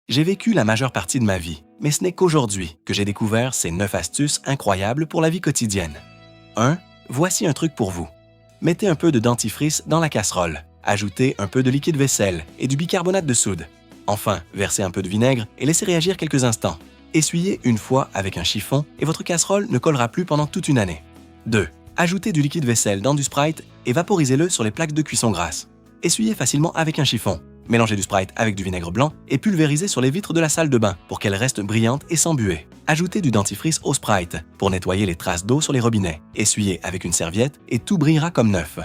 J'ai vécu la majeure partie de ma vie, mais ce n'est qu'aujourd'hui que j'ai découvert ces 9 astuces incroyables pour la vie quotidienne. 1. Voici un truc pour vous. Mettez un peu de dentifrice dans la casserole. Ajoutez un peu de liquide vaisselle et du bicarbonate de soude. Enfin, versez un peu de vinaigre et laissez réagir quelques instants. Essuyez une fois avec un chiffon et votre casserole ne collera plus pendant toute une année. 2. Ajoutez du liquide vaisselle dans du Sprite et vaporisez-le sur les plaques de cuisson grasse. Essuyez facilement avec un chiffon. Mélangez du Sprite avec du vinaigre blanc et pulvérisez sur les vitres de la salle de bain pour qu'elles restent brillantes et sans buée. Ajoutez du dentifrice au Sprite pour nettoyer les traces d'eau sur les robinets. Essuyez avec une serviette et tout brillera comme neuf.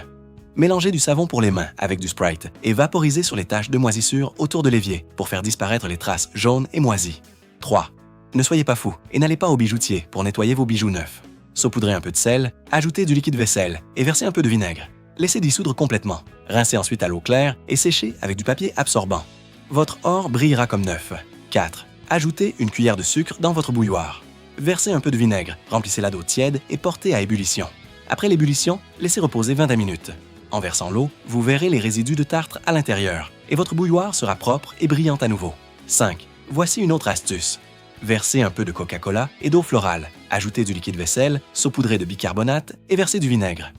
Mélangez du savon pour les mains avec du Sprite et vaporisez sur les taches de moisissure autour de l'évier pour faire disparaître les traces jaunes et moisies. 3. Ne soyez pas fou et n'allez pas au bijoutier pour nettoyer vos bijoux neufs. Saupoudrez un peu de sel, ajoutez du liquide vaisselle et versez un peu de vinaigre. Laissez dissoudre complètement. Rincez ensuite à l'eau claire et séchez avec du papier absorbant. Votre or brillera comme neuf. 4. Ajoutez une cuillère de sucre dans votre bouilloire. Versez un peu de vinaigre, remplissez-la d'eau tiède et portez à ébullition. Après l'ébullition, laissez reposer 20 minutes. En versant l'eau, vous verrez les résidus de tartre à l'intérieur et votre bouilloire sera propre et brillante à nouveau. 5. Voici une autre astuce. Versez un peu de Coca-Cola et d'eau florale. Ajoutez du liquide vaisselle, saupoudrez de bicarbonate et versez du vinaigre.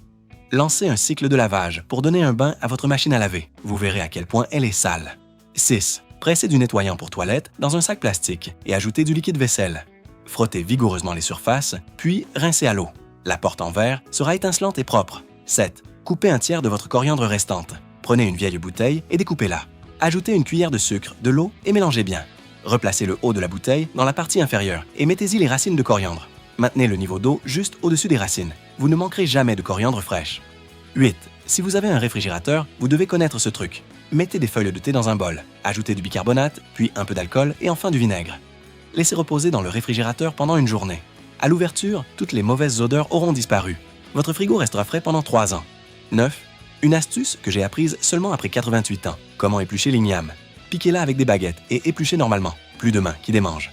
Lancez un cycle de lavage pour donner un bain à votre machine à laver. Vous verrez à quel point elle est sale. 6. Pressez du nettoyant pour toilette dans un sac plastique et ajoutez du liquide vaisselle. Frottez vigoureusement les surfaces, puis rincez à l'eau. La porte en verre sera étincelante et propre. 7. Coupez un tiers de votre coriandre restante. Prenez une vieille bouteille et découpez-la. Ajoutez une cuillère de sucre, de l'eau et mélangez bien. Replacez le haut de la bouteille dans la partie inférieure et mettez-y les racines de coriandre. Maintenez le niveau d'eau juste au-dessus des racines. Vous ne manquerez jamais de coriandre fraîche. 8. Si vous avez un réfrigérateur, vous devez connaître ce truc. Mettez des feuilles de thé dans un bol, ajoutez du bicarbonate, puis un peu d'alcool et enfin du vinaigre. Laissez reposer dans le réfrigérateur pendant une journée. À l'ouverture, toutes les mauvaises odeurs auront disparu. Votre frigo restera frais pendant 3 ans. 9. Une astuce que j'ai apprise seulement après 88 ans. Comment éplucher l'igname. Piquez-la avec des baguettes et épluchez normalement. Plus de mains qui démangent.